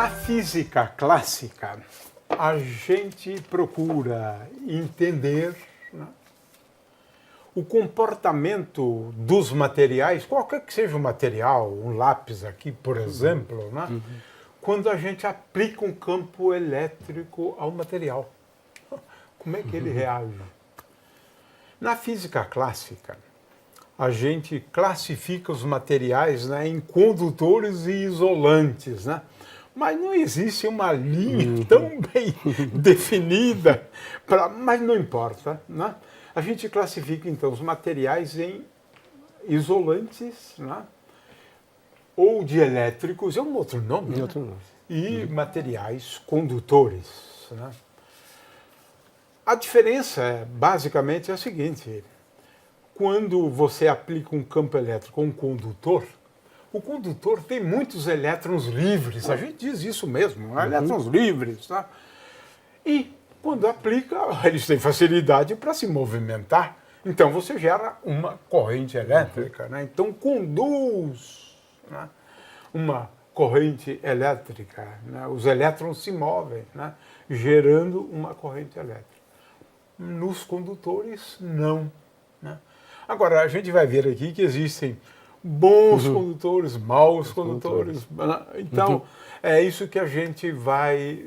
Na física clássica, a gente procura entender, né, o comportamento dos materiais, qualquer que seja o material, um lápis aqui, por exemplo, né, quando a gente aplica um campo elétrico ao material. Como é que ele reage? Na física clássica, a gente classifica os materiais, né, em condutores e isolantes, né? Mas não existe uma linha tão bem definida, mas não importa, né? A gente classifica, então, os materiais em isolantes, né, ou dielétricos, é um outro nome, né? E materiais condutores, né? A diferença, basicamente, é a seguinte: quando você aplica um campo elétrico a um condutor, o condutor tem muitos elétrons livres, a gente diz isso mesmo, elétrons livres, tá? E quando aplica, eles têm facilidade para se movimentar, então você gera uma corrente elétrica, né? Então conduz, né, uma corrente elétrica, né? Os elétrons se movem, né, gerando uma corrente elétrica. Nos condutores, não, né? Agora, a gente vai ver aqui que existem bons condutores, maus condutores. Então, é isso que a gente vai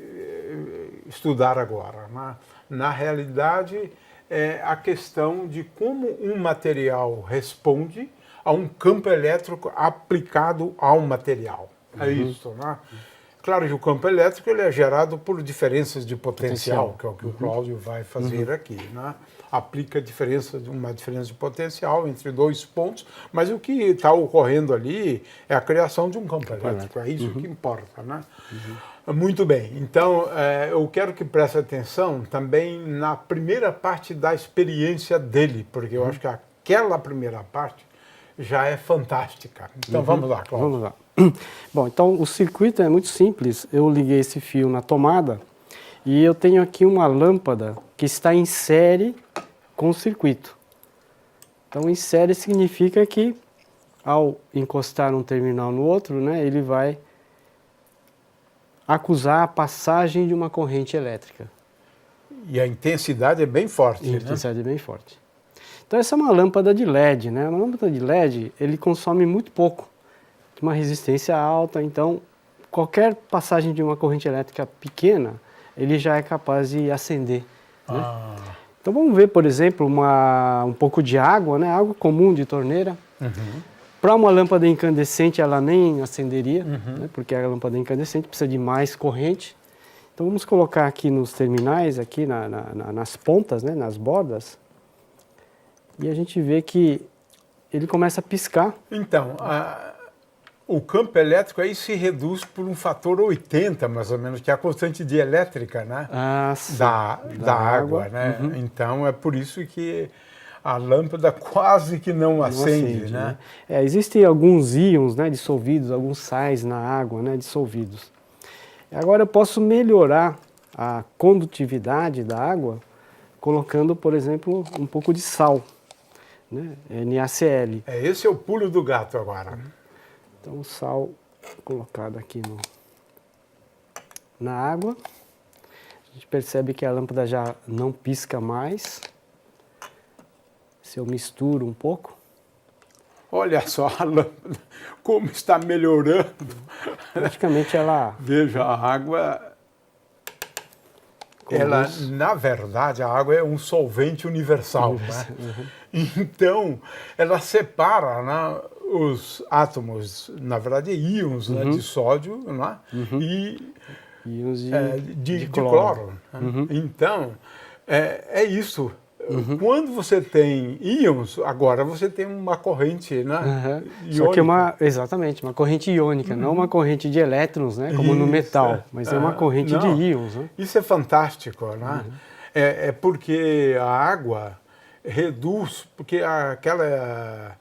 estudar agora, né? Na realidade, é a questão de como um material responde a um campo elétrico aplicado ao material. É isso, né? Claro que o campo elétrico ele é gerado por diferenças de potencial, que é o que o Cláudio vai fazer aqui, né? Aplica uma diferença de potencial entre dois pontos, mas o que está ocorrendo ali é a criação de um campo elétrico, é isso que importa, né? Muito bem, então eu quero que preste atenção também na primeira parte da experiência dele, porque eu acho que aquela primeira parte já é fantástica. Então vamos lá, Cláudio. Vamos lá. Bom, então o circuito é muito simples. Eu liguei esse fio na tomada e eu tenho aqui uma lâmpada que está em série com o circuito. Então, em série significa que ao encostar um terminal no outro, né, ele vai acusar a passagem de uma corrente elétrica. E a intensidade é bem forte, A intensidade é bem forte. Então, essa é uma lâmpada de LED, né? Uma lâmpada de LED, ele consome muito pouco, tem uma resistência alta, então qualquer passagem de uma corrente elétrica pequena, ele já é capaz de acender, né? Então vamos ver, por exemplo, um pouco de água, né? Água comum de torneira. Para uma lâmpada incandescente ela nem acenderia, né? Porque a lâmpada incandescente precisa de mais corrente. Então vamos colocar aqui nos terminais, aqui nas pontas, né? Nas bordas, e a gente vê que ele começa a piscar. Então, o campo elétrico aí se reduz por um fator 80, mais ou menos, que é a constante dielétrica, né? Da água, né? Então, é por isso que a lâmpada quase que não acende, né? Existem alguns íons, né, dissolvidos, alguns sais na água, né, dissolvidos. Agora eu posso melhorar a condutividade da água colocando, por exemplo, um pouco de sal, né, NaCl. Esse é o pulo do gato agora. Então, o sal colocado aqui na água, a gente percebe que a lâmpada já não pisca mais. Se eu misturo um pouco. Olha só a lâmpada, como está melhorando. Praticamente ela... Veja, a água... na verdade, a água é um solvente universal, né? Então, ela separa, né, os átomos, na verdade, íons, né, de sódio, né, e íons de cloro. Então, é isso. Quando você tem íons, agora você tem uma corrente, né, iônica. Só que exatamente, uma corrente iônica, não uma corrente de elétrons, né, como no metal, mas é uma corrente de íons. Né? Isso é fantástico, né? É porque a água reduz, porque aquela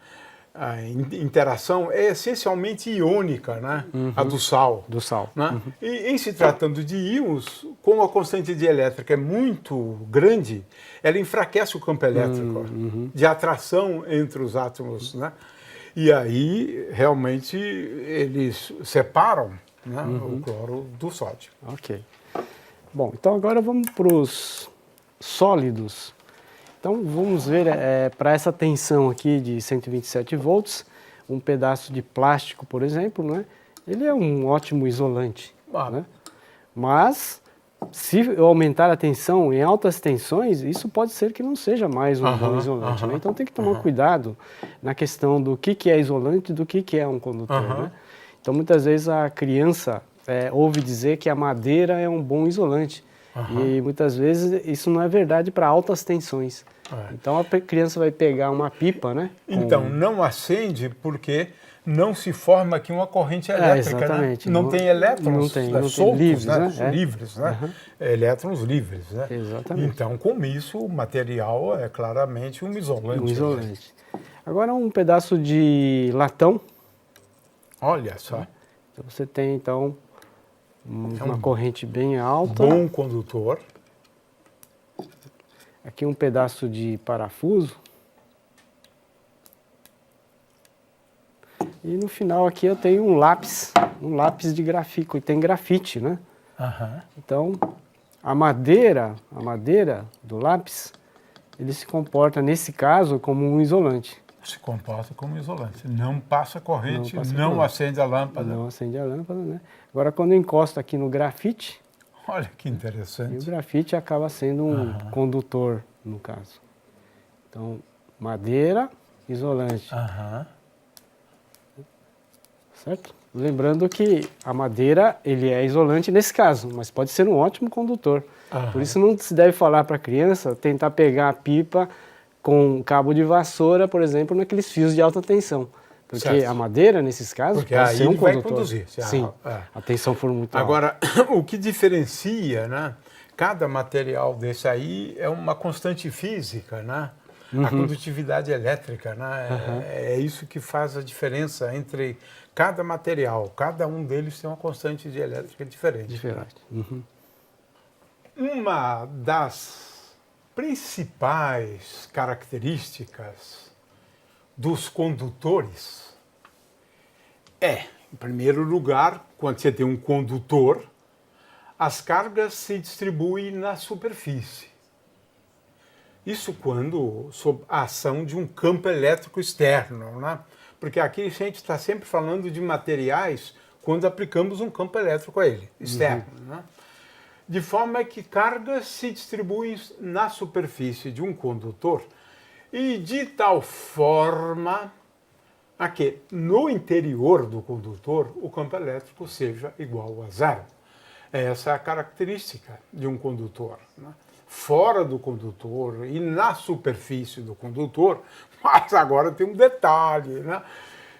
interação é essencialmente iônica, né? A do sal. Do sal. Né? E em se tratando de íons, como a constante dielétrica é muito grande, ela enfraquece o campo elétrico de atração entre os átomos, né? E aí realmente eles separam né? O cloro do sódio. Ok. Bom, então agora vamos para os sólidos. Então vamos ver, para essa tensão aqui de 127 volts, um pedaço de plástico, por exemplo, né? Ele é um ótimo isolante, né? Mas se eu aumentar a tensão em altas tensões, isso pode ser que não seja mais um bom isolante, né? Então tem que tomar cuidado na questão do que é isolante e do que é um condutor, né? Então muitas vezes a criança ouve dizer que a madeira é um bom isolante. E muitas vezes isso não é verdade para altas tensões. Então a criança vai pegar uma pipa, né? Então não acende porque não se forma aqui uma corrente elétrica, exatamente. Né? Não tem elétrons soltos, livres, né? Livres, né? Elétrons livres, né? Exatamente. Então com isso o material é claramente um isolante. Um isolante. Agora um pedaço de latão. Olha só. Então, você tem então uma corrente bem alta. Bom condutor. Aqui um pedaço de parafuso. E no final aqui eu tenho um lápis de grafite, tem grafite, né? Então a madeira do lápis, ele se comporta nesse caso como um isolante. Se comporta como isolante. Não passa corrente, não acende a lâmpada. Não acende a lâmpada, né? Agora quando eu encosto aqui no grafite, olha que interessante. o grafite acaba sendo um condutor, no caso. Então, madeira, isolante. Certo? Lembrando que a madeira, ele é isolante nesse caso, mas pode ser um ótimo condutor. Por isso não se deve falar para a criança tentar pegar a pipa com cabo de vassoura, por exemplo, naqueles fios de alta tensão. Porque a madeira, nesses casos, pode ser um condutor. Vai conduzir. Sim, a tensão for muito alta. Agora, o que diferencia, né? Cada material desse aí é uma constante física, né? A condutividade elétrica, né? É isso que faz a diferença entre cada material. Cada um deles tem uma constante de elétrica diferente. Uma das principais características dos condutores em primeiro lugar, quando você tem um condutor, as cargas se distribuem na superfície. Isso quando sob a ação de um campo elétrico externo, né? Porque aqui a gente está sempre falando de materiais quando aplicamos um campo elétrico a ele, externo, né? De forma que cargas se distribuem na superfície de um condutor e de tal forma a que no interior do condutor o campo elétrico seja igual a zero. Essa é a característica de um condutor, né? Fora do condutor e na superfície do condutor, mas agora tem um detalhe, né?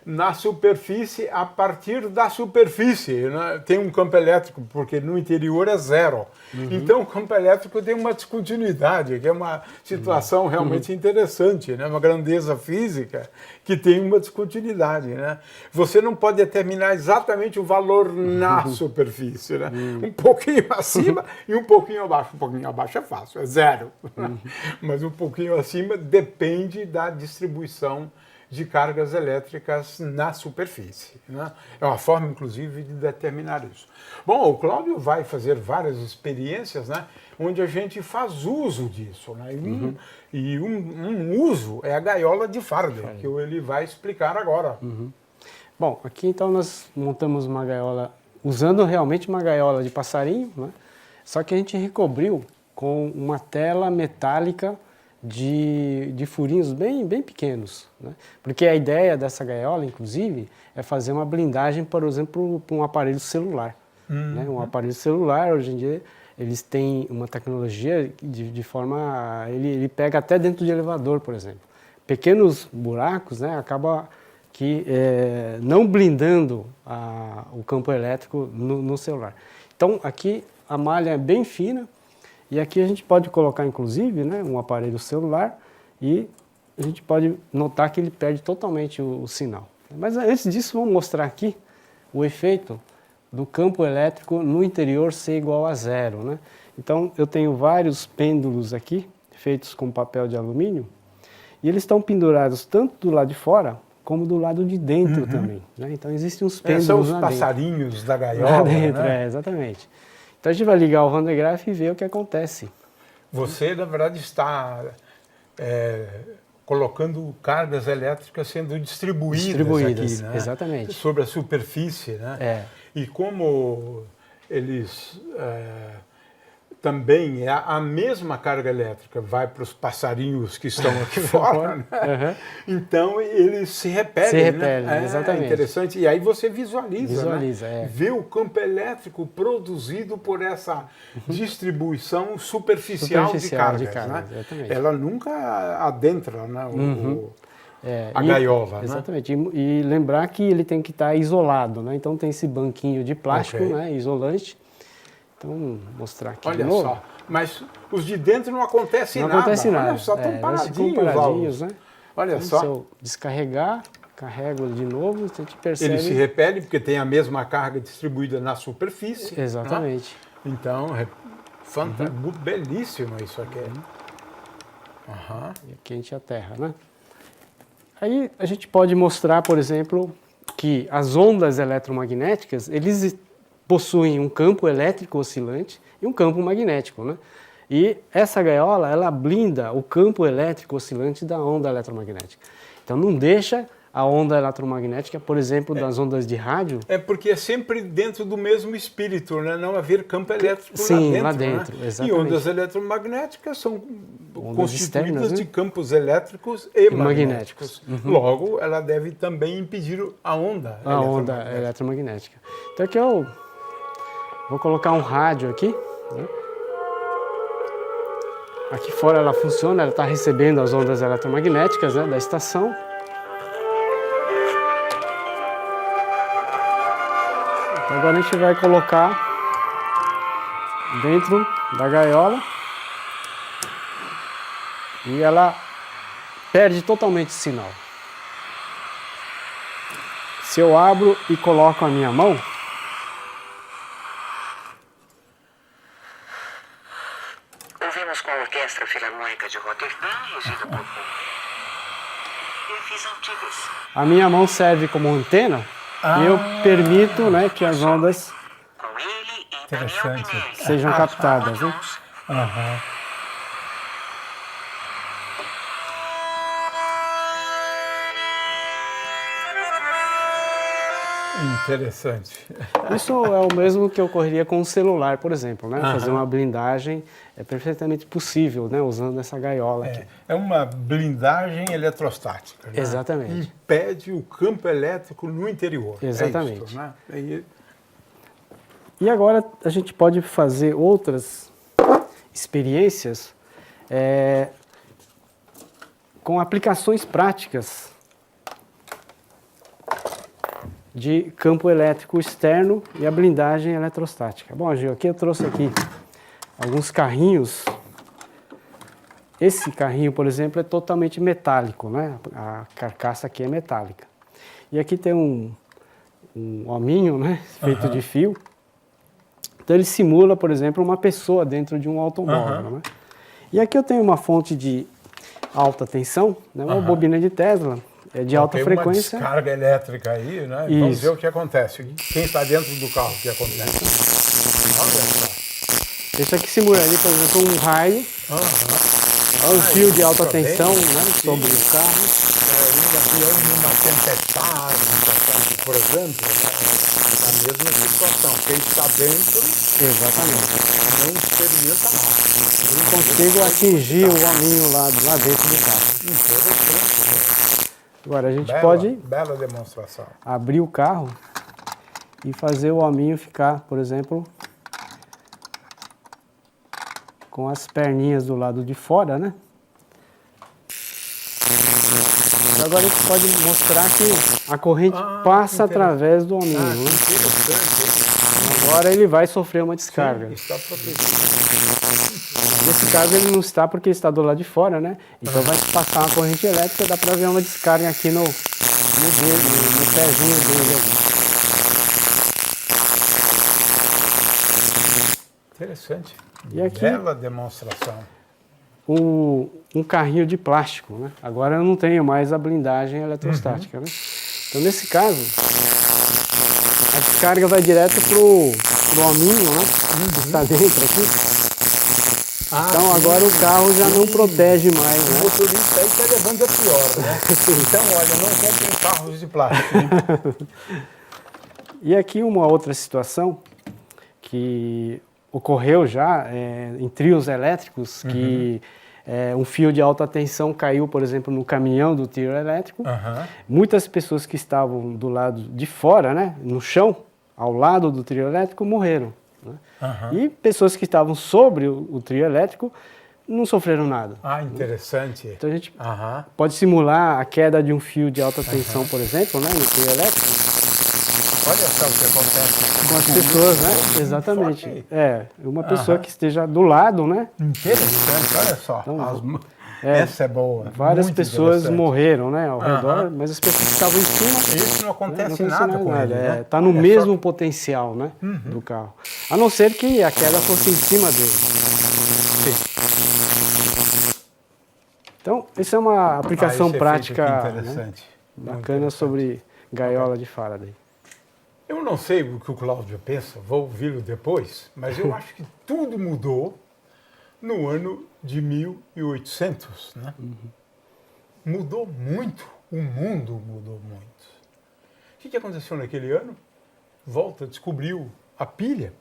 Na superfície, a partir da superfície, né? Tem um campo elétrico, porque no interior é zero. Então o campo elétrico tem uma descontinuidade, que é uma situação realmente interessante, né? Uma grandeza física que tem uma descontinuidade, né? Você não pode determinar exatamente o valor na superfície, né? Um pouquinho acima e um pouquinho abaixo. Um pouquinho abaixo é fácil, é zero. Mas um pouquinho acima depende da distribuição de cargas elétricas na superfície, né? É uma forma, inclusive, de determinar isso. Bom, o Cláudio vai fazer várias experiências, né, onde a gente faz uso disso, né? E um uso é a gaiola de Faraday, que ele vai explicar agora. Bom, aqui então nós montamos uma gaiola, usando realmente uma gaiola de passarinho, né? Só que a gente recobriu com uma tela metálica de furinhos bem pequenos, né? Porque a ideia dessa gaiola, inclusive, é fazer uma blindagem, por exemplo, para um aparelho celular. Né? Um aparelho celular, hoje em dia, eles têm uma tecnologia de forma... Ele pega até dentro de elevador, por exemplo. Pequenos buracos, né, acaba que não blindando o campo elétrico no celular. Então, aqui a malha é bem fina, e aqui a gente pode colocar, inclusive, né, um aparelho celular e a gente pode notar que ele perde totalmente o sinal. Mas antes disso, vamos mostrar aqui o efeito do campo elétrico no interior ser igual a zero, né? Então, eu tenho vários pêndulos aqui, feitos com papel de alumínio, e eles estão pendurados tanto do lado de fora como do lado de dentro também, né? Então existem uns São pêndulos os lá passarinhos da dentro. gaiola, Lá dentro, né? exatamente. Então a gente vai ligar o Van de Graaff e ver o que acontece. Você, na verdade, está colocando cargas elétricas sendo distribuídas aqui, né? exatamente. Sobre a superfície, né? É. E como eles também a mesma carga elétrica vai para os passarinhos que estão aqui fora, né? Então eles se repelem. Se repelem, né? exatamente. É interessante. E aí você visualiza, né? Vê o campo elétrico produzido por essa distribuição superficial de cargas. Né? Exatamente. Ela nunca adentra, né? A e, gaiola. Exatamente. Né? E lembrar que ele tem que estar isolado, né? Então tem esse banquinho de plástico, né? Isolante. Então, vou mostrar aqui Olha de novo. só, mas os de dentro não acontece nada. Não acontece nada. Olha só, estão paradinhos, né? Olha então, só. Se eu descarregar, carrego de novo, a gente percebe... Ele se repele porque tem a mesma carga distribuída na superfície. Exatamente. Né? Então, belíssimo isso aqui. E aqui a gente aterra, né? Aí a gente pode mostrar, por exemplo, que as ondas eletromagnéticas, eles possuem um campo elétrico oscilante e um campo magnético, né? E essa gaiola, ela blinda o campo elétrico oscilante da onda eletromagnética. Então não deixa a onda eletromagnética, por exemplo, das ondas de rádio... É porque é sempre dentro do mesmo espírito, né? Não haver campo elétrico lá dentro, né? exatamente. E ondas eletromagnéticas são ondas constituídas externas, né? de campos elétricos e magnéticos. Logo, ela deve também impedir a onda eletromagnética. Então aqui eu vou colocar um rádio aqui, né? Aqui fora ela funciona, ela está recebendo as ondas eletromagnéticas, né, da estação. Então agora a gente vai colocar dentro da gaiola e ela perde totalmente o sinal. Se eu abro e coloco a minha mão, ouvimos com a Orquestra Filarmônica de Roterdã, regida por perfis antigos. A minha mão serve como antena e eu permito, né, que as ondas Com ele e Daniel Pinelli. sejam captadas, né? Interessante. Isso é o mesmo que ocorreria com o celular, por exemplo, né? Fazer uma blindagem é perfeitamente possível, né? Usando essa gaiola aqui. É uma blindagem eletrostática. Né? Exatamente. Impede o campo elétrico no interior. Exatamente. É isso, né? E agora a gente pode fazer outras experiências com aplicações práticas de campo elétrico externo e a blindagem eletrostática. Bom, Gil, aqui eu trouxe aqui alguns carrinhos. Esse carrinho, por exemplo, é totalmente metálico, né? A carcaça aqui é metálica. E aqui tem um hominho, né? Feito de fio. Então ele simula, por exemplo, uma pessoa dentro de um automóvel, né? E aqui eu tenho uma fonte de alta tensão, né? Uma bobina de Tesla. É de alta frequência. Uma descarga elétrica aí, né? Isso. Vamos ver o que acontece. Quem está dentro do carro, o que acontece? Olha só. Isso aqui simularia, por exemplo, um raio. Um fio de alta tensão, né, sobre o carro. Uma tempestade, por exemplo, a mesma situação. Quem está dentro não experimenta nada. Eu não consigo atingir o hominho lá dentro do carro. Interessante. Agora a gente pode bela demonstração. Abrir o carro e fazer o hominho ficar, por exemplo, com as perninhas do lado de fora, né? E agora a gente pode mostrar que a corrente passa através do hominho. Né? Agora ele vai sofrer uma descarga. Sim, está protegido. Nesse caso ele não está porque está do lado de fora, né? Então vai passar uma corrente elétrica, dá para ver uma descarga aqui no pezinho dele. Interessante. E aqui, bela demonstração. um carrinho de plástico, né? Agora eu não tenho mais a blindagem eletrostática, né? Então, nesse caso, a descarga vai direto pro aminho, né? Que está dentro aqui. Então agora o carro já não protege mais, O né? motorista aí está levando a pior, né? Então, olha, não comprem carros de plástico. Hein? E aqui uma outra situação que ocorreu já em trios elétricos, que um fio de alta tensão caiu, por exemplo, no caminhão do trio elétrico. Muitas pessoas que estavam do lado de fora, né, no chão, ao lado do trio elétrico, morreram. Né? E pessoas que estavam sobre o trio elétrico não sofreram nada. Ah, interessante. Então a gente pode simular a queda de um fio de alta tensão, por exemplo, né, no trio elétrico. Olha só o que acontece. Com as pessoas, né? Exatamente. Uma pessoa que esteja do lado, né? Interessante, olha só. Então, essa é boa. Várias muito pessoas morreram, né, ao redor, mas as pessoas que estavam em cima... Isso não acontece nada com ele, né? Está no mesmo potencial, né, do carro. A não ser que a queda fosse em cima dele. Então, isso é uma aplicação prática interessante. Né, bacana sobre gaiola de Faraday. Eu não sei o que o Cláudio pensa, vou ouvi-lo depois, mas eu acho que tudo mudou no ano de 1800, né? Mudou muito, o mundo mudou muito. O que aconteceu naquele ano? Volta descobriu a pilha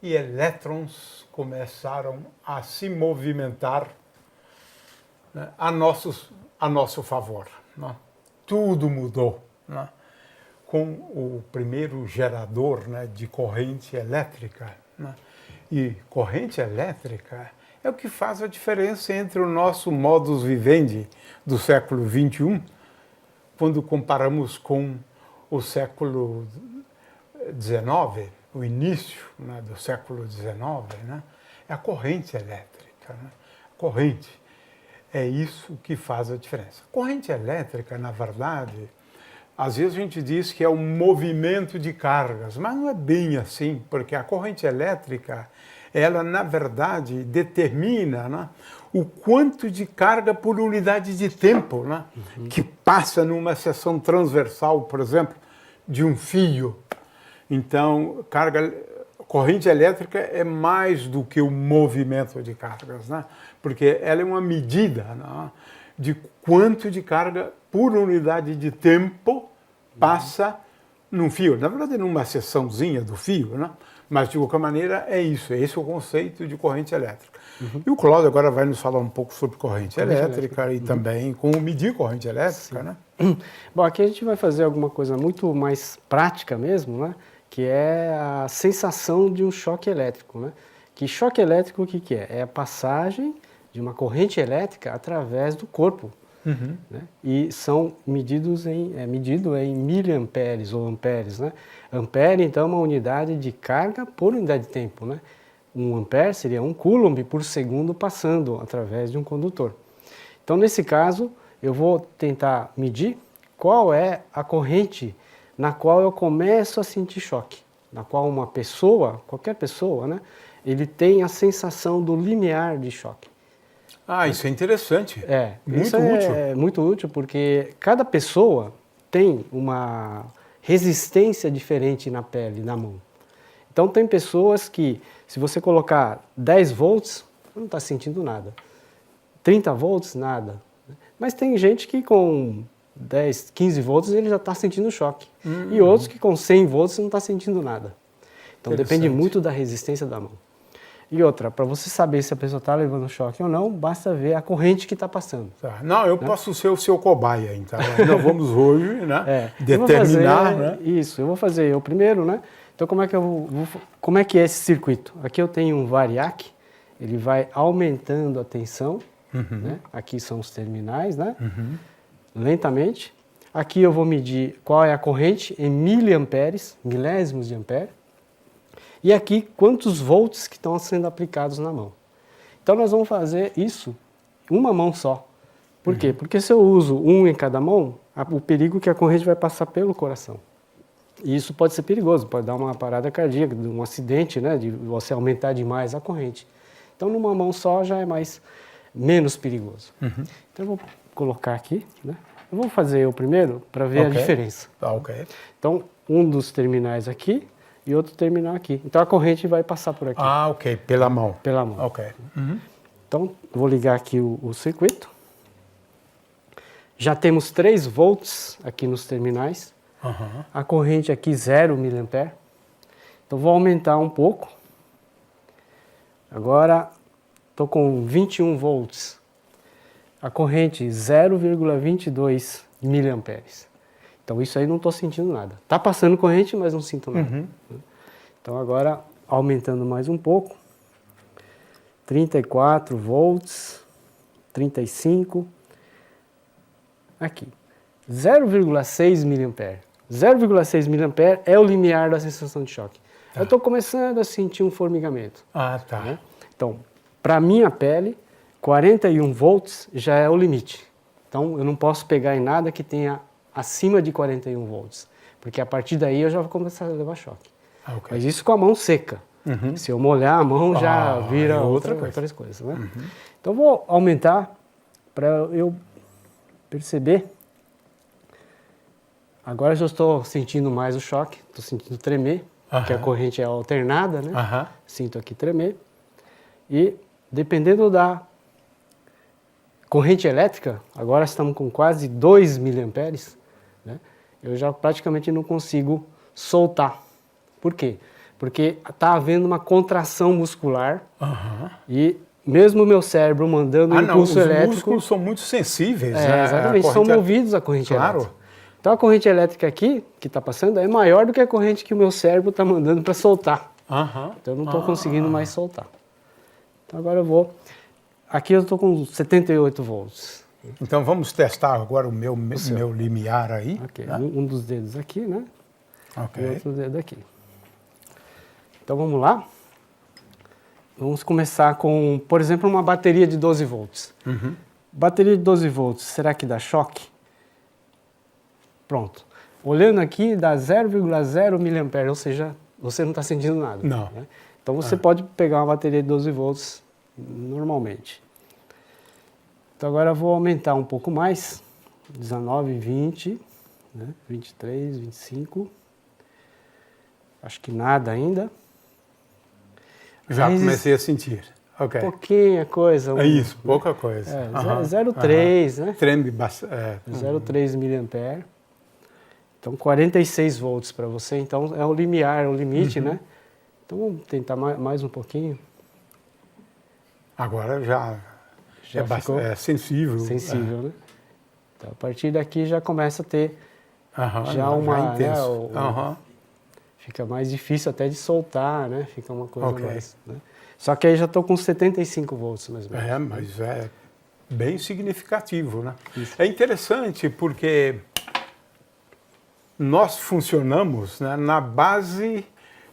e elétrons começaram a se movimentar, né, a nosso favor. Né? Tudo mudou. Né? Com o primeiro gerador, né, de corrente elétrica. Né? E corrente elétrica é o que faz a diferença entre o nosso modus vivendi do século XXI, quando comparamos com o século XIX, o início, né, do século XIX, né? É a corrente elétrica. Né? A corrente é isso que faz a diferença. A corrente elétrica, na verdade, às vezes a gente diz que é um movimento de cargas, mas não é bem assim, porque a corrente elétrica, ela, na verdade, determina, né, o quanto de carga por unidade de tempo, né, que passa numa seção transversal, por exemplo, de um fio. Então, corrente elétrica é mais do que o movimento de cargas, né, porque ela é uma medida, né, de quanto de carga por unidade de tempo passa num fio. Na verdade, numa seçãozinha do fio, né? Mas, de qualquer maneira, é isso. Esse é o conceito de corrente elétrica. E o Cláudio agora vai nos falar um pouco sobre corrente elétrica e também como medir corrente elétrica, né? Bom, aqui a gente vai fazer alguma coisa muito mais prática mesmo, né? Que é a sensação de um choque elétrico, né? Que choque elétrico o que é? É a passagem de uma corrente elétrica através do corpo. Né? E são medido em miliamperes ou amperes. Né? Ampere, então, é uma unidade de carga por unidade de tempo. Né? Um ampere seria um coulomb por segundo passando através de um condutor. Então, nesse caso, eu vou tentar medir qual é a corrente na qual eu começo a sentir choque, na qual uma pessoa, qualquer pessoa, né, ele tem a sensação do limiar de choque. Ah, isso é interessante. Muito útil. É muito útil porque cada pessoa tem uma resistência diferente na pele, na mão. Então tem pessoas que, se você colocar 10 volts, não está sentindo nada. 30 volts, nada. Mas tem gente que com 10, 15 volts ele já está sentindo choque. E outros que com 100 volts não está sentindo nada. Então depende muito da resistência da mão. E outra, para você saber se a pessoa está levando choque ou não, basta ver a corrente que está passando. Tá. Não, eu posso ser o seu cobaia, então. Nós vamos hoje, né, determinar. Né? Isso, eu vou fazer eu primeiro, né? Então, como é que é esse circuito? Aqui eu tenho um variac, ele vai aumentando a tensão, né? Aqui são os terminais, né? Lentamente. Aqui eu vou medir qual é a corrente em miliamperes, milésimos de ampere. E aqui, quantos volts que estão sendo aplicados na mão. Então, nós vamos fazer isso uma mão só. Por quê? Porque se eu uso um em cada mão, o perigo é que a corrente vai passar pelo coração. E isso pode ser perigoso, pode dar uma parada cardíaca, um acidente, né, de você aumentar demais a corrente. Então, numa mão só já é mais menos perigoso. Então eu vou colocar aqui, né? Eu vou fazer eu primeiro para ver a diferença. Ok. Então, um dos terminais aqui e outro terminal aqui. Então a corrente vai passar por aqui. Ah, ok. Pela mão. Pela mão. Ok. Então, vou ligar aqui o circuito. Já temos 3 volts aqui nos terminais. A corrente aqui 0 mA. Então, vou aumentar um pouco. Agora, estou com 21 volts. A corrente 0,22 mA. Então, isso aí não estou sentindo nada. Está passando corrente, mas não sinto nada. Então, agora, aumentando mais um pouco. 34 volts, 35. Aqui, 0,6 mA. 0,6 mA é o limiar da sensação de choque. Eu estou começando a sentir um formigamento. Ah, tá. Né? Então, para minha pele, 41 volts já é o limite. Então, eu não posso pegar em nada que tenha acima de 41 volts, porque a partir daí eu já vou começar a levar choque. Ok. Mas isso com a mão seca. Se eu molhar a mão, já vira é outras coisas. Né? Então, eu vou aumentar para eu perceber. Agora eu já estou sentindo mais o choque, estou sentindo tremer, porque a corrente é alternada, né? Sinto aqui tremer. E dependendo da corrente elétrica, agora estamos com quase 2 mA, né? Eu já praticamente não consigo soltar. Por quê? Porque está havendo uma contração muscular e mesmo o meu cérebro mandando um impulso elétrico... Os músculos são muito sensíveis. Exatamente, são movidos à corrente elétrica. Então a corrente elétrica aqui, que está passando, é maior do que a corrente que o meu cérebro está mandando para soltar. Então eu não estou conseguindo mais soltar. Então agora eu vou... Aqui eu estou com 78 volts. Então vamos testar agora o meu limiar aí. Ok, um dos dedos aqui, né? E outro dedo aqui. Então vamos lá. Vamos começar com, por exemplo, uma bateria de 12 volts. Bateria de 12 volts, será que dá choque? Pronto. Olhando aqui, dá 0,0 mA, ou seja, você não está sentindo nada. Não. Né? Então você pode pegar uma bateria de 12 volts normalmente. Então agora eu vou aumentar um pouco mais. 19, 20, né? 23, 25. Acho que nada ainda. Já comecei a sentir. Ok. Pouquinha coisa. É isso, pouca coisa. 0,3, né? Treme bastante. 0,3 mA. Então 46 volts para você. Então é o limiar, é o limite, né? Então vamos tentar mais um pouquinho. Agora já ficou sensível. Sensível, né? Então a partir daqui já começa a ter já uma... intenso. Fica mais difícil até de soltar, né? Fica uma coisa mais... Né? Só que aí já estou com 75 volts mais ou menos. Mas é bem significativo, né? Isso. É interessante porque nós funcionamos, né, na base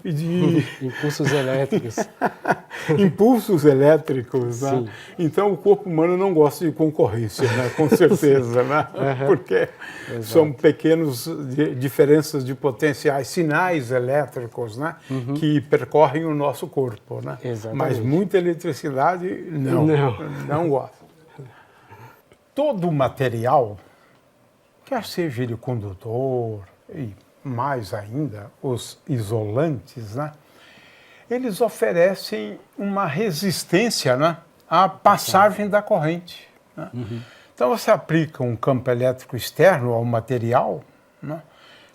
de... Impulsos elétricos. Impulsos elétricos, né? Então o corpo humano não gosta de concorrência, né? Com certeza, né? Porque são pequenas diferenças de potenciais, sinais elétricos, né? Que percorrem o nosso corpo, né? Mas muita eletricidade, não gosta. Todo material, quer seja ele condutor e mais ainda os isolantes, né? Eles oferecem uma resistência, né, à passagem da corrente. Né? Então você aplica um campo elétrico externo ao material, né?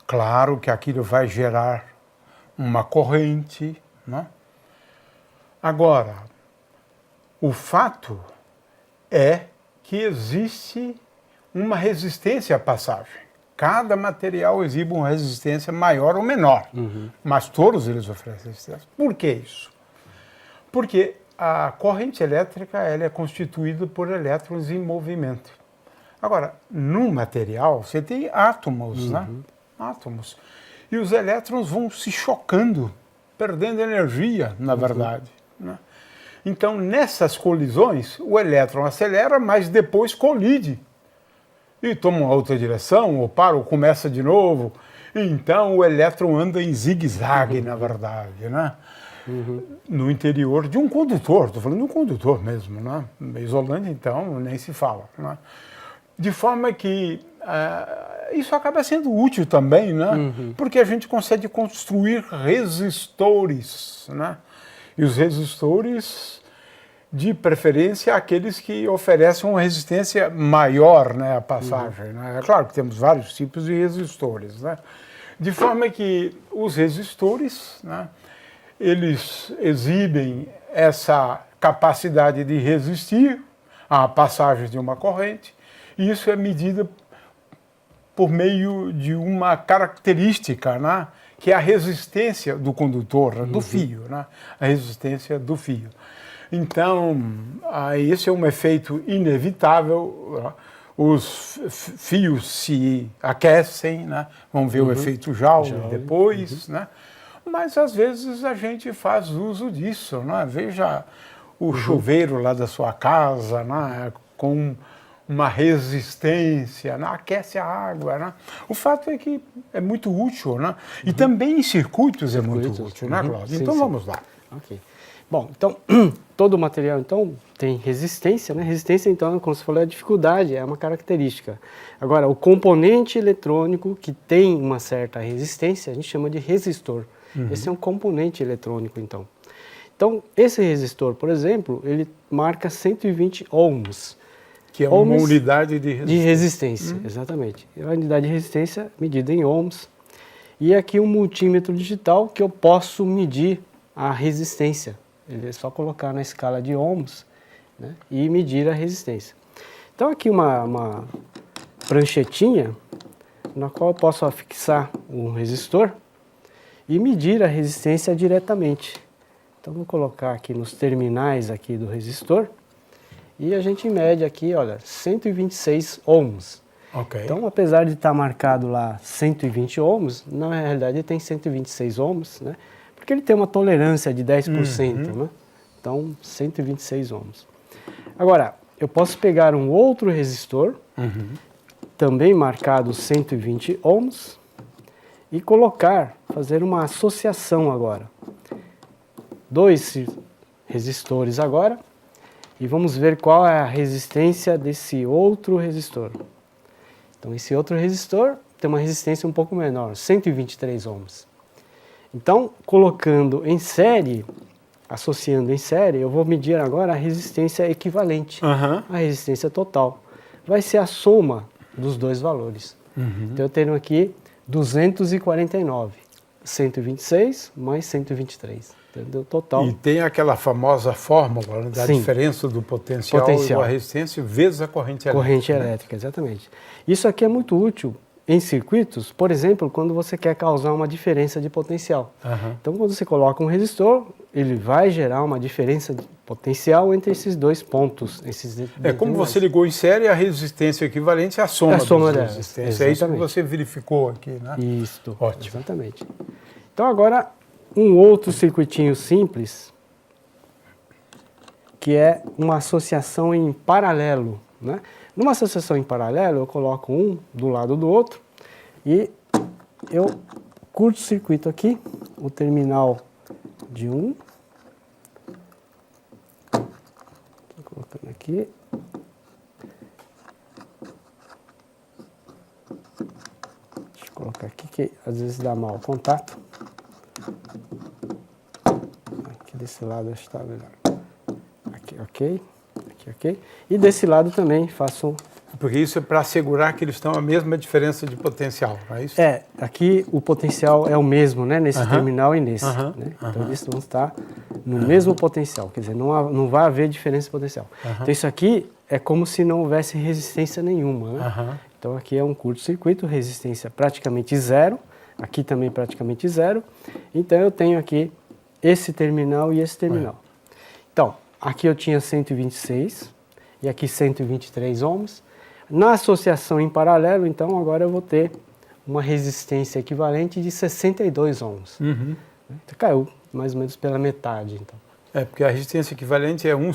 Claro que aquilo vai gerar uma corrente. Né? Agora, o fato é que existe uma resistência à passagem. Cada material exibe uma resistência maior ou menor, mas todos eles oferecem resistência. Por que isso? Porque a corrente elétrica ela é constituída por elétrons em movimento. Agora, num material, você tem átomos, né? Átomos. E os elétrons vão se chocando, perdendo energia, na verdade. Né? Então, nessas colisões, o elétron acelera, mas depois colide. E toma uma outra direção, ou para, ou começa de novo. Então o elétron anda em zigue-zague, na verdade, né? no interior de um condutor, estou falando de um condutor mesmo, né? Isolante, então, nem se fala, né? De forma que isso acaba sendo útil também, né? Porque a gente consegue construir resistores, né? E os resistores, de preferência, aqueles que oferecem uma resistência maior, né, à passagem, né? É claro que temos vários tipos de resistores, né? De forma que os resistores, né, eles exibem essa capacidade de resistir à passagem de uma corrente, e isso é medido por meio de uma característica, né, que é a resistência do condutor, do fio, né, a resistência do fio. Então, esse é um efeito inevitável. Os fios se aquecem, né? Vamos ver o efeito Joule depois, né? Mas às vezes a gente faz uso disso, né? Veja o chuveiro lá da sua casa, né? Com uma resistência, né? Aquece a água, né? O fato é que é muito útil, né? E também em circuitos é muito útil, né, Cláudio? Então vamos lá. Ok. Bom, então, todo o material, então, tem resistência, né? Resistência, então, como você falou, é a dificuldade, é uma característica. Agora, o componente eletrônico que tem uma certa resistência, a gente chama de resistor. Esse é um componente eletrônico, então. Então, esse resistor, por exemplo, ele marca 120 ohms. Que é uma unidade de resistência. De resistência, exatamente. É a unidade de resistência medida em ohms. E aqui um multímetro digital que eu posso medir a resistência. Ele é só colocar na escala de ohms, né, e medir a resistência. Então aqui uma pranchetinha na qual eu posso afixar um resistor e medir a resistência diretamente. Então vou colocar aqui nos terminais aqui do resistor e a gente mede aqui, olha, 126 ohms. Okay. Então, apesar de estar marcado lá 120 ohms, na realidade tem 126 ohms, né? Porque ele tem uma tolerância de 10%, né? Então, 126 ohms. Agora, eu posso pegar um outro resistor, também marcado 120 ohms, e fazer uma associação agora. Dois resistores agora, e vamos ver qual é a resistência desse outro resistor. Então, esse outro resistor tem uma resistência um pouco menor, 123 ohms. Então, colocando em série, associando em série, eu vou medir agora a resistência equivalente, a resistência total. Vai ser a soma dos dois valores. Então, eu tenho aqui 249, 126 mais 123, entendeu? Total. E tem aquela famosa fórmula, né, da diferença do potencial e da resistência vezes a corrente elétrica. Corrente elétrica, exatamente. Isso aqui é muito útil em circuitos, por exemplo, quando você quer causar uma diferença de potencial. Então, quando você coloca um resistor, ele vai gerar uma diferença de potencial entre esses dois pontos. Como você ligou em série, a resistência equivalente é a soma das resistências. É isso que você verificou aqui, né? Isso, ótimo. Exatamente. Então, agora, um outro circuitinho simples, que é uma associação em paralelo, né? Numa associação em paralelo, eu coloco um do lado do outro e eu curto-circuito aqui o terminal de um. Estou colocando aqui. Deixa eu colocar aqui que às vezes dá mal o contato. Aqui desse lado acho que está melhor. Aqui, ok. Aqui, ok. E desse lado também faço... Porque isso é para assegurar que eles estão a mesma diferença de potencial, não é isso? Aqui o potencial é o mesmo, né? Nesse terminal e nesse. Né? Então eles vão estar no mesmo potencial, quer dizer, não vai haver diferença de potencial. Então isso aqui é como se não houvesse resistência nenhuma, né? Então aqui é um curto-circuito, resistência praticamente zero, aqui também praticamente zero. Então eu tenho aqui esse terminal e esse terminal. Então, aqui eu tinha 126 e aqui 123 ohms. Na associação em paralelo, então, agora eu vou ter uma resistência equivalente de 62 ohms. Então, caiu mais ou menos pela metade. Então. É, porque a resistência equivalente é 1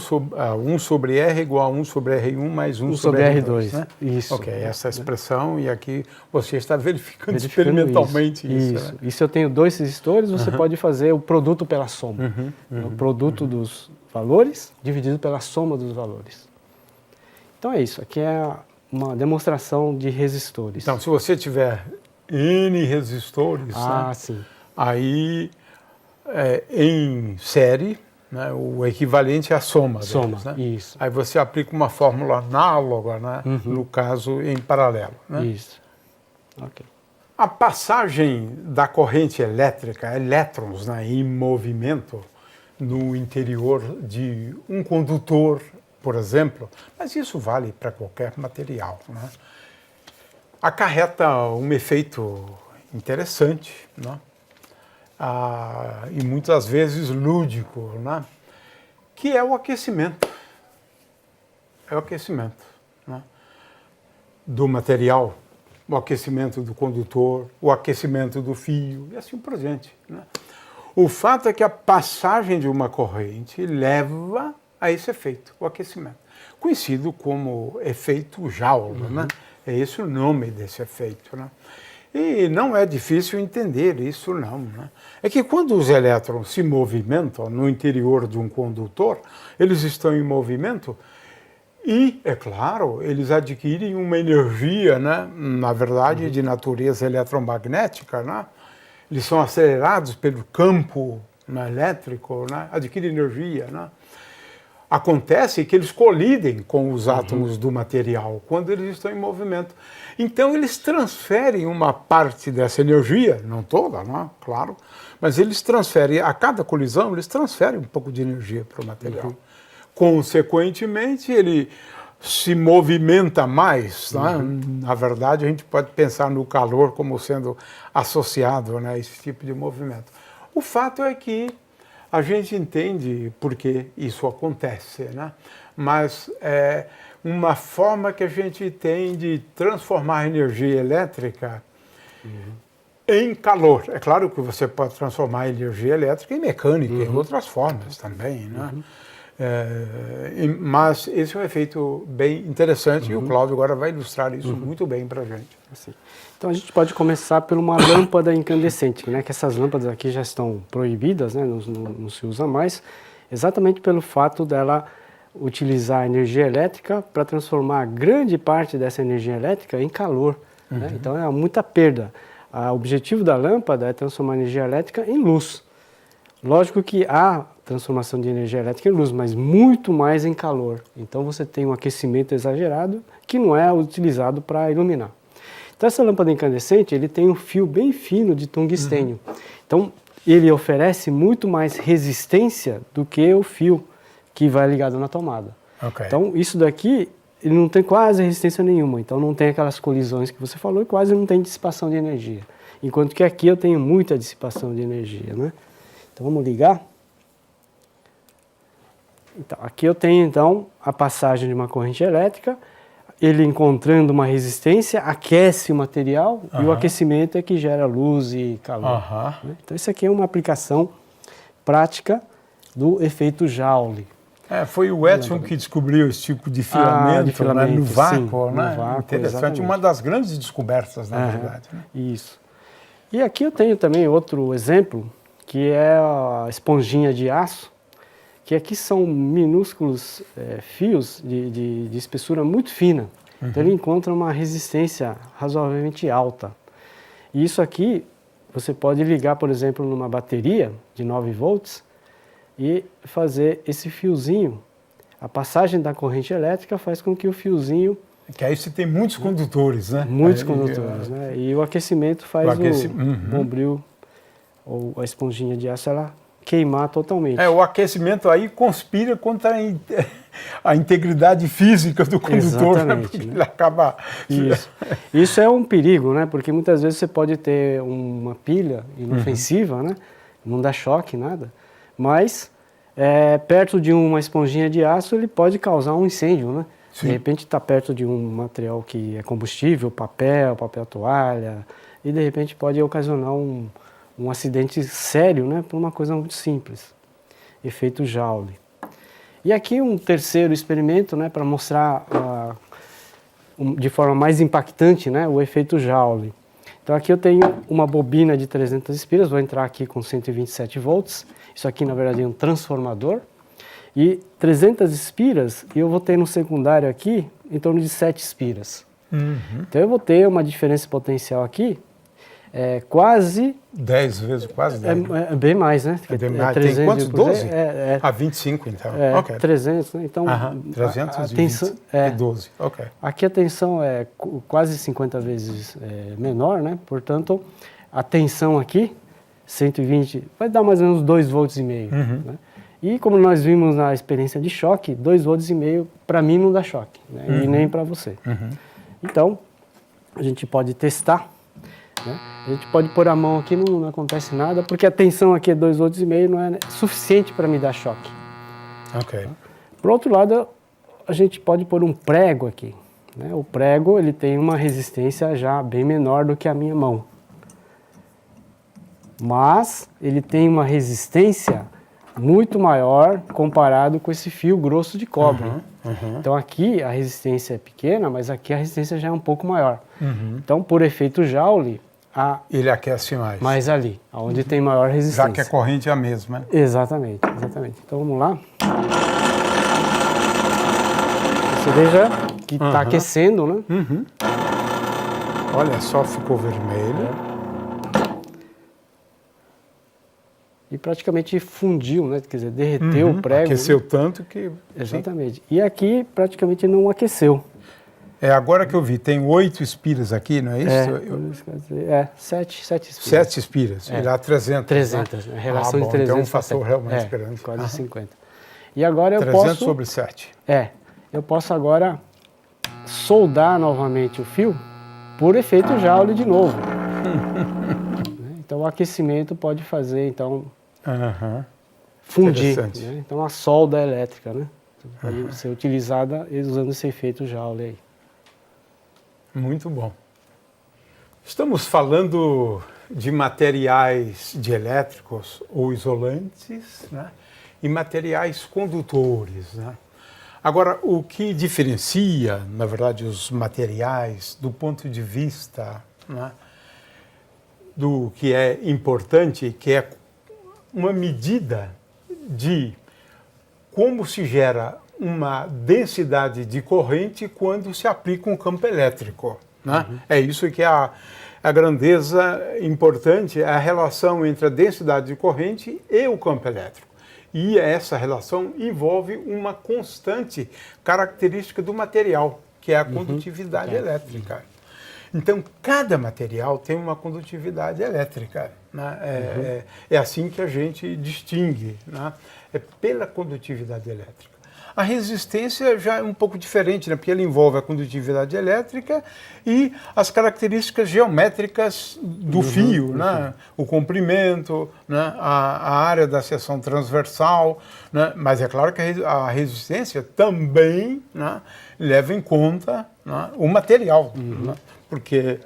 sobre R igual a 1 sobre R1 mais 1 1 sobre sobre R2, R2, né? isso. Ok, essa expressão, e aqui você está verificando Verificando experimentalmente isso. Isso. Né? E se eu tenho 2 resistores, você pode fazer o produto pela soma. O produto dos valores dividido pela soma dos valores. Então é isso, aqui é uma demonstração de resistores. Então, se você tiver N resistores, né? Sim. Aí em série, né, o equivalente é a soma deles, né? Isso. Aí você aplica uma fórmula análoga, né? No caso, em paralelo. Né? Isso. Ok. A passagem da corrente elétrica, elétrons, né, em movimento no interior de um condutor, por exemplo, mas isso vale para qualquer material, né? Acarreta um efeito interessante, né? E muitas vezes lúdico, né? Que é o aquecimento. É o aquecimento, né? Do material, o aquecimento do condutor, o aquecimento do fio e assim por diante, né? O fato é que a passagem de uma corrente leva a esse efeito, o aquecimento, conhecido como efeito Joule, né? É esse o nome desse efeito, né? E não é difícil entender isso, não, né? É que quando os elétrons se movimentam no interior de um condutor, eles estão em movimento e, é claro, eles adquirem uma energia, né? Na verdade, de natureza eletromagnética, né? Eles são acelerados pelo campo, né, elétrico, né? Adquirem energia, né? Acontece que eles colidem com os átomos do material quando eles estão em movimento. Então, eles transferem uma parte dessa energia, não toda, né? Claro, mas eles transferem, a cada colisão, eles transferem um pouco de energia para o material. Consequentemente, ele se movimenta mais. Né? Na verdade, a gente pode pensar no calor como sendo associado, né, a esse tipo de movimento. O fato é que a gente entende por que isso acontece, né? Mas é uma forma que a gente tem de transformar a energia elétrica em calor. É claro que você pode transformar a energia elétrica em mecânica, em outras formas também, né? Mas esse é um efeito bem interessante e o Cláudio agora vai ilustrar isso muito bem para a gente. Assim. Então a gente pode começar por uma lâmpada incandescente, né? Que essas lâmpadas aqui já estão proibidas, né? Não se usa mais, exatamente pelo fato dela utilizar a energia elétrica para transformar grande parte dessa energia elétrica em calor. Né? Então é muita perda. O objetivo da lâmpada é transformar a energia elétrica em luz. Lógico que há transformação de energia elétrica em luz, mas muito mais em calor. Então você tem um aquecimento exagerado que não é utilizado para iluminar. Então essa lâmpada incandescente, ele tem um fio bem fino de tungstênio. Então ele oferece muito mais resistência do que o fio que vai ligado na tomada. Okay. Então isso daqui, ele não tem quase resistência nenhuma. Então não tem aquelas colisões que você falou e quase não tem dissipação de energia. Enquanto que aqui eu tenho muita dissipação de energia, né? Então vamos ligar. Então, aqui eu tenho então a passagem de uma corrente elétrica, ele encontrando uma resistência, aquece o material e o aquecimento é que gera luz e calor. Né? Então isso aqui é uma aplicação prática do efeito Joule. Foi o Edison que descobriu esse tipo de filamento, né, no vácuo, sim, né? No vácuo, interessante, exatamente. Uma das grandes descobertas, na verdade. Né? Isso. E aqui eu tenho também outro exemplo, que é a esponjinha de aço, que aqui são minúsculos fios de espessura muito fina. Então ele encontra uma resistência razoavelmente alta. E isso aqui você pode ligar, por exemplo, numa bateria de 9 volts e fazer esse fiozinho. A passagem da corrente elétrica faz com que o fiozinho... Que aí você tem muitos condutores, né? Muitos condutores, né? E o aquecimento faz o bombril ou a esponjinha de aço, ela queimar totalmente. O aquecimento aí conspira contra a integridade física do condutor, exatamente, né? Né? Ele acaba... Isso é um perigo, né? Porque muitas vezes você pode ter uma pilha inofensiva, né? Não dá choque, nada. Mas perto de uma esponjinha de aço ele pode causar um incêndio, né? Sim. De repente está perto de um material que é combustível, papel toalha, e de repente pode ocasionar um acidente sério, né, por uma coisa muito simples. efeito Joule. E aqui um terceiro experimento, né, para mostrar de forma mais impactante, né, o efeito Joule. Então aqui eu tenho uma bobina de 300 espiras, vou entrar aqui com 127 volts, isso aqui na verdade é um transformador, e 300 espiras, e eu vou ter no secundário aqui em torno de 7 espiras. Então eu vou ter uma diferença potencial aqui, quase... 10 vezes, quase 10. É bem mais, né? Tem quantos? 12? 25 então. Ok. 300, né? Então, 312. Ok. Aqui a tensão é quase 50 vezes menor, né? Portanto, a tensão aqui, 120, vai dar mais ou menos 2,5 volts. Né? E como nós vimos na experiência de choque, 2,5 volts para mim não dá choque, né? E nem para você. Então, a gente pode testar. Né? A gente pode pôr a mão aqui, não acontece nada, porque a tensão aqui é 2,5 volts, não é suficiente para me dar choque. Ok. Por outro lado, a gente pode pôr um prego aqui. Né? O prego ele tem uma resistência já bem menor do que a minha mão. Mas ele tem uma resistência muito maior comparado com esse fio grosso de cobre. Então aqui a resistência é pequena, mas aqui a resistência já é um pouco maior. Então, por efeito Joule, ele aquece mais. Mais ali, onde tem maior resistência. Já que a corrente é a mesma. Né? Exatamente, exatamente. Então vamos lá. Você veja que está aquecendo, né? Olha só, ficou vermelho. E praticamente fundiu, né? Quer dizer, derreteu o prego. Aqueceu tanto que... Exatamente. Sim. E aqui praticamente não aqueceu. Agora que eu vi, tem 8 espiras aqui, não é isso? 7 espiras. 7 espiras, e lá 300. 300, né? Relação de 300 então um fator realmente grande. Quase 50. E agora eu 300 sobre 7. Eu posso agora soldar novamente o fio por efeito Joule de novo. Então o aquecimento pode fazer, então, fundir. Né? Então a solda elétrica, né? Pode ser utilizada usando esse efeito Joule aí. Muito bom. Estamos falando de materiais dielétricos ou isolantes, né? E materiais condutores. Né? Agora, o que diferencia, na verdade, os materiais do ponto de vista, né, do que é importante, que é uma medida de como se gera uma densidade de corrente quando se aplica um campo elétrico. Né? É isso que é a grandeza importante, é a relação entre a densidade de corrente e o campo elétrico. E essa relação envolve uma constante característica do material, que é a condutividade elétrica. Então, cada material tem uma condutividade elétrica. Né? É assim que a gente distingue, né? É pela condutividade elétrica. A resistência já é um pouco diferente, né? Porque ela envolve a condutividade elétrica e as características geométricas do fio, né? O comprimento, né? A área da seção transversal, né? Mas é claro que a resistência também, né, leva em conta, né, o material, né? Porque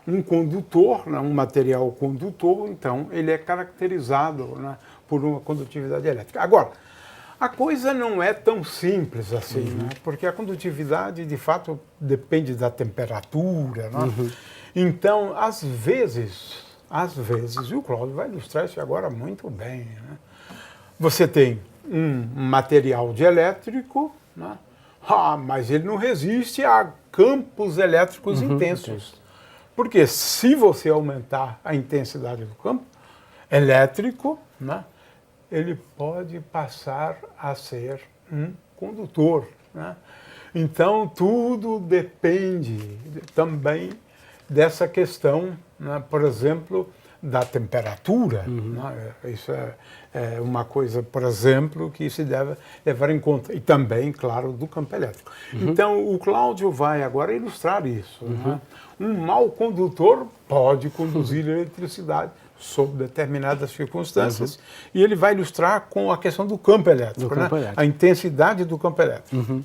um condutor, né, um material condutor, então, ele é caracterizado, né, por uma condutividade elétrica. Agora, a coisa não é tão simples assim, né? Porque a condutividade, de fato, depende da temperatura, né? Então, às vezes, e o Cláudio vai ilustrar isso agora muito bem, né? Você tem um material dielétrico, né? Mas ele não resiste a campos elétricos intensos. Porque se você aumentar a intensidade do campo elétrico, né, ele pode passar a ser um condutor. Né? Então, tudo depende também dessa questão, né, por exemplo, da temperatura. Né? Isso é uma coisa, por exemplo, que se deve levar em conta. E também, claro, do campo elétrico. Então, o Cláudio vai agora ilustrar isso. Né? Um mau condutor pode conduzir eletricidade sob determinadas circunstâncias, e ele vai ilustrar com a questão do campo elétrico, né? A intensidade do campo elétrico.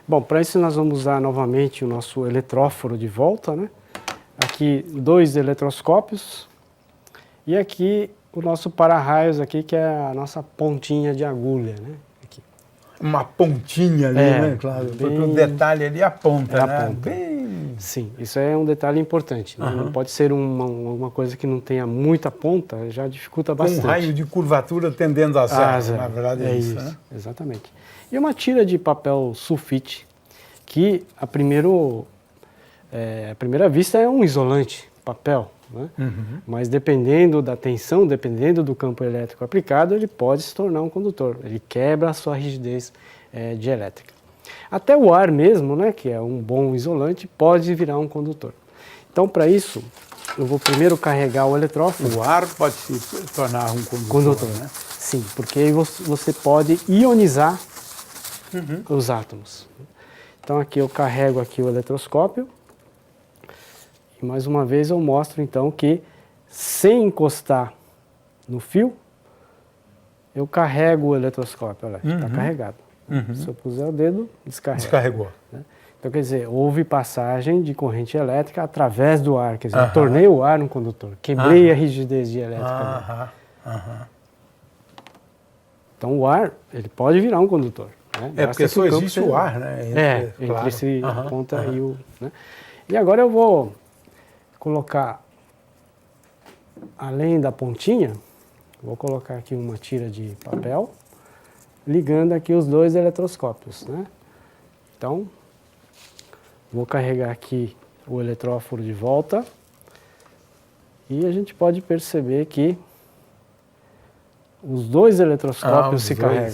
Bom, para isso nós vamos usar novamente o nosso eletróforo de volta, né? Aqui 2 eletroscópios e aqui o nosso para-raios aqui, que é a nossa pontinha de agulha, né? Aqui. Uma pontinha ali, né, Cláudio? Porque o detalhe ali aponta, É né? a ponta. Sim, isso é um detalhe importante. Né? Não pode ser uma coisa que não tenha muita ponta, já dificulta bastante. Com um raio de curvatura tendendo a zero, na verdade é isso, né? Exatamente. E uma tira de papel sulfite, que à primeira vista é um isolante, papel, né? Mas dependendo da tensão, dependendo do campo elétrico aplicado, ele pode se tornar um condutor. Ele quebra a sua rigidez dielétrica. Até o ar mesmo, né, que é um bom isolante, pode virar um condutor. Então, para isso, eu vou primeiro carregar o eletrófilo. O ar pode se tornar um condutor, né? Sim, porque aí você pode ionizar os átomos. Então, aqui eu carrego aqui o eletroscópio. E mais uma vez eu mostro então que, sem encostar no fio, eu carrego o eletroscópio. Olha, está carregado. Se eu puser o dedo, descarregou. Né? Então, quer dizer, houve passagem de corrente elétrica através do ar. Quer dizer, eu tornei o ar um condutor. Quebrei a rigidez dielétrica. Então, o ar, ele pode virar um condutor. Né? É porque só existe o ar, né? Entre esse ponta e o... Né? E agora eu vou colocar, além da pontinha, vou colocar aqui uma tira de papel, ligando aqui os dois eletroscópios, né? Então, vou carregar aqui o eletróforo de volta e a gente pode perceber que os dois eletroscópios se carregam.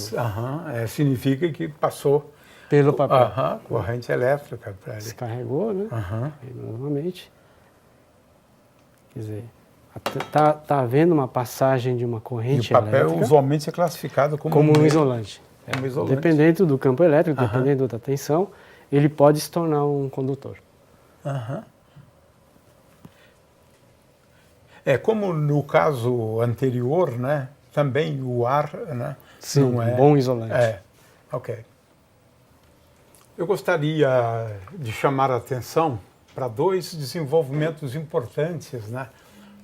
Significa que passou pelo papel. Corrente elétrica para ele. Se carregou, né? E, novamente. Quer dizer, está havendo uma passagem de uma corrente elétrica. E o papel usualmente é classificado como um isolante. Um isolante. Dependendo do campo elétrico, dependendo da tensão, ele pode se tornar um condutor. É como no caso anterior, né? Também o ar, né? Sim, não é um bom isolante. Ok. Eu gostaria de chamar a atenção para dois desenvolvimentos importantes, né,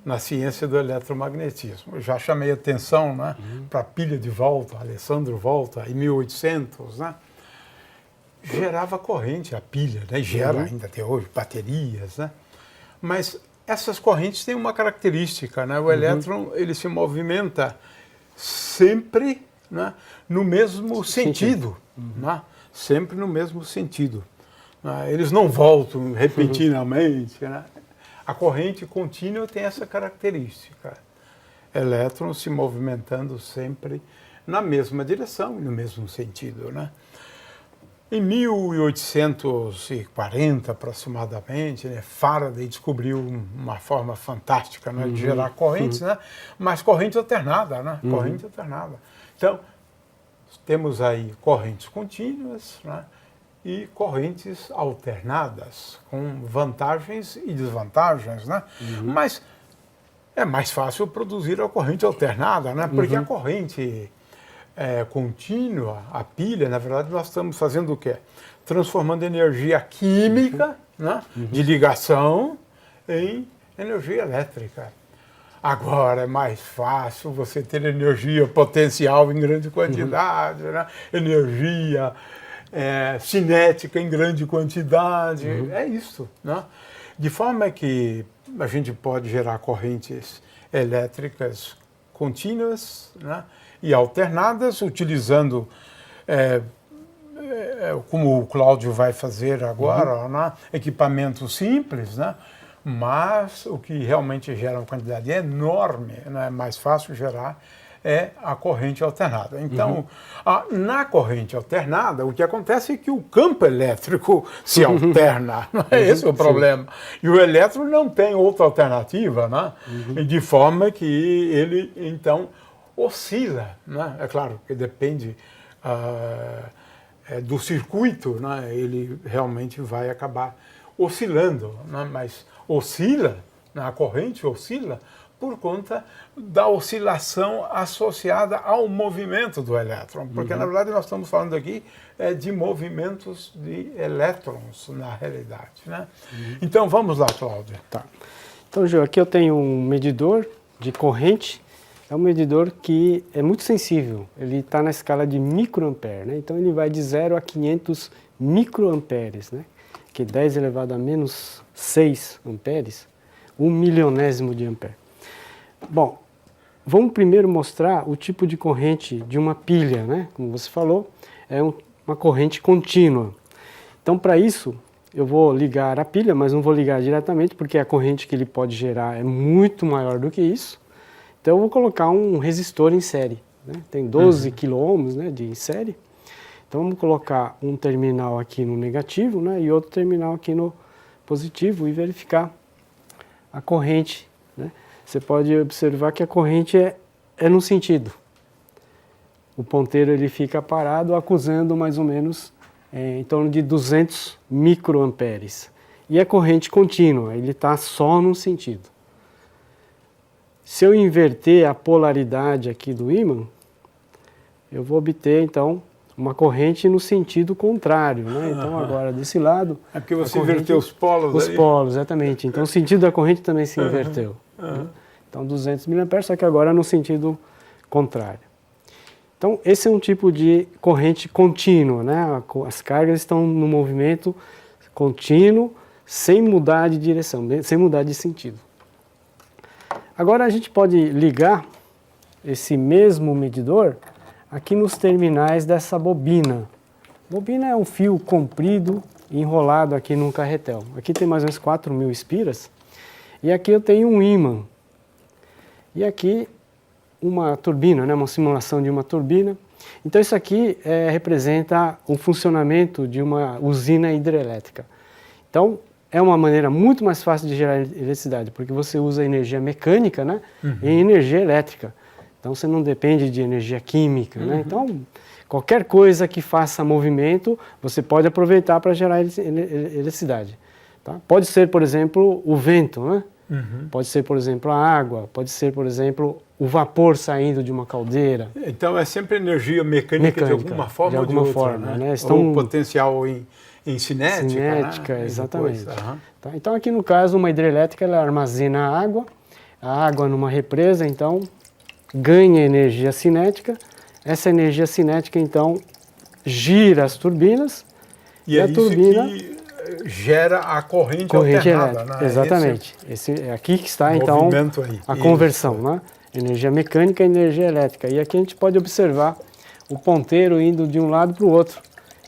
na ciência do eletromagnetismo. Eu já chamei a atenção, né, para a pilha de Volta, Alessandro Volta, em 1800, né, gerava corrente a pilha, né, gera ainda até hoje, baterias, né, mas essas correntes têm uma característica, né, o elétron ele se movimenta sempre, né, no mesmo sentido, né, sempre no mesmo sentido. Eles não voltam repentinamente, né? A corrente contínua tem essa característica. Elétrons se movimentando sempre na mesma direção e no mesmo sentido, né? Em 1840, aproximadamente, né, Faraday descobriu uma forma fantástica, né, de gerar correntes, né? Mas corrente alternada, né? Corrente alternada. Então, temos aí correntes contínuas, né, e correntes alternadas, com vantagens e desvantagens, né? Mas é mais fácil produzir a corrente alternada, né? Porque a corrente contínua, a pilha, na verdade, nós estamos fazendo o quê? Transformando energia química, né, de ligação em energia elétrica. Agora é mais fácil você ter energia potencial em grande quantidade, né? Energia cinética em grande quantidade, é isso, né? De forma que a gente pode gerar correntes elétricas contínuas, né, e alternadas, utilizando, como o Cláudio vai fazer agora, né, equipamentos simples, né, mas o que realmente gera uma quantidade enorme, né, é mais fácil gerar, é a corrente alternada. Então, na corrente alternada, o que acontece é que o campo elétrico se alterna. Esse é o problema. E o elétron não tem outra alternativa, né? De forma que ele, então, oscila. Né? É claro que depende do circuito, né? Ele realmente vai acabar oscilando, né? Mas oscila, a corrente oscila, por conta da oscilação associada ao movimento do elétron. Porque, na verdade, nós estamos falando aqui de movimentos de elétrons, na realidade. Né? Então, vamos lá, Cláudio. Tá. Então, Gil, aqui eu tenho um medidor de corrente é um medidor que é muito sensível. Ele está na escala de microampere, né? Então ele vai de 0 a 500 microamperes, né? Que 10 elevado a menos 6 amperes, 1 milionésimo de ampere. Bom, vamos primeiro mostrar o tipo de corrente de uma pilha, né? Como você falou, é uma corrente contínua. Então, para isso, eu vou ligar a pilha, mas não vou ligar diretamente, porque a corrente que ele pode gerar é muito maior do que isso. Então, eu vou colocar um resistor em série, né? Tem 12 kΩ, né, de série. Então, vamos colocar um terminal aqui no negativo, né, e outro terminal aqui no positivo e verificar a corrente, né? Você pode observar que a corrente é no sentido. O ponteiro ele fica parado, acusando mais ou menos em torno de 200 microamperes. E a corrente contínua, ele está só num sentido. Se eu inverter a polaridade aqui do ímã, eu vou obter, então, uma corrente no sentido contrário, né? Então, agora, desse lado... É porque você inverteu os polos Os aí? polos, exatamente. Então, o sentido da corrente também se inverteu. Né? Então, 200 mA, só que agora no sentido contrário. Então, esse é um tipo de corrente contínua, né? As cargas estão no movimento contínuo, sem mudar de direção, sem mudar de sentido. Agora, a gente pode ligar esse mesmo medidor aqui nos terminais dessa bobina. Bobina é um fio comprido enrolado aqui num carretel. Aqui tem mais ou menos 4.000 espiras. E aqui eu tenho um ímã. E aqui uma turbina, né, uma simulação de uma turbina. Então isso aqui representa o funcionamento de uma usina hidrelétrica. Então é uma maneira muito mais fácil de gerar eletricidade, porque você usa energia mecânica, né, em energia elétrica. Então você não depende de energia química, né? Então qualquer coisa que faça movimento, você pode aproveitar para gerar eletricidade. Tá? Pode ser, por exemplo, o vento, né? Pode ser, por exemplo, a água, pode ser, por exemplo, o vapor saindo de uma caldeira. Então é sempre energia mecânica de alguma forma de alguma ou de outra, forma, né? Estão... Ou potencial em cinética, cinética, né? exatamente. Depois, tá? Então aqui no caso uma hidrelétrica ela armazena a água numa represa, então ganha energia cinética. Essa energia cinética então gira as turbinas e a isso turbina que gera a corrente alternada, elétrica. né? Exatamente. Esse é aqui que está então movimento aí. a conversão, né? Energia mecânica e energia elétrica. E aqui a gente pode observar o ponteiro indo de um lado para o outro.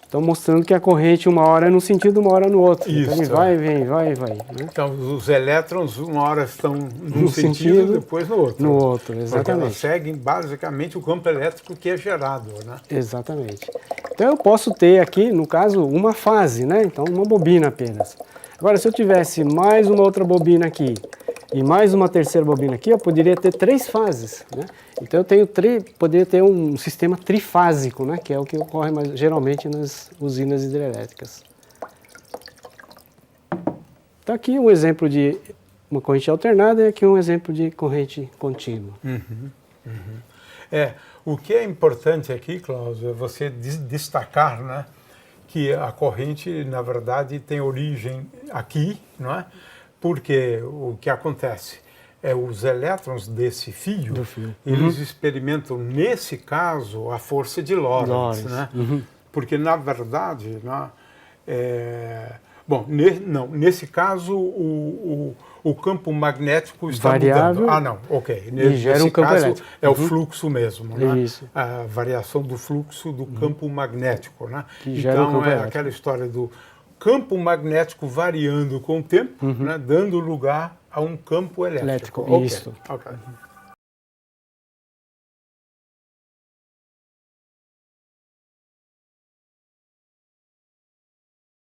Então mostrando que a corrente uma hora é num sentido, uma hora no outro. Isso. Então ele vai, vem, vai, vai. Né? Então os elétrons uma hora estão num sentido, depois no outro. No outro, exatamente. Porque elas seguem basicamente o campo elétrico que é gerado, né? Exatamente. Então eu posso ter aqui, no caso, uma fase, né? Então uma bobina apenas. Agora, se eu tivesse mais uma outra bobina aqui e mais uma terceira bobina aqui, eu poderia ter 3 fases, né? Então eu poderia ter um sistema trifásico, né? Que é o que ocorre geralmente nas usinas hidrelétricas. Então aqui um exemplo de uma corrente alternada e aqui um exemplo de corrente contínua. O que é importante aqui, Cláudio, é você destacar, né, que a corrente, na verdade, tem origem aqui, não é? Porque o que acontece é os elétrons desse fio, eles experimentam, nesse caso, a força de Lorentz, né? Porque, na verdade, né, nesse caso, o campo magnético está variável, mudando. Ah, não, ok. E gera um campo caso, elétrico. é o fluxo mesmo, né? Isso. A variação do fluxo do campo magnético, né? Que gera um então, campo é elétrico. aquela história do campo magnético variando com o tempo, né? Dando lugar a um campo elétrico. Elétrico, isso. Ok.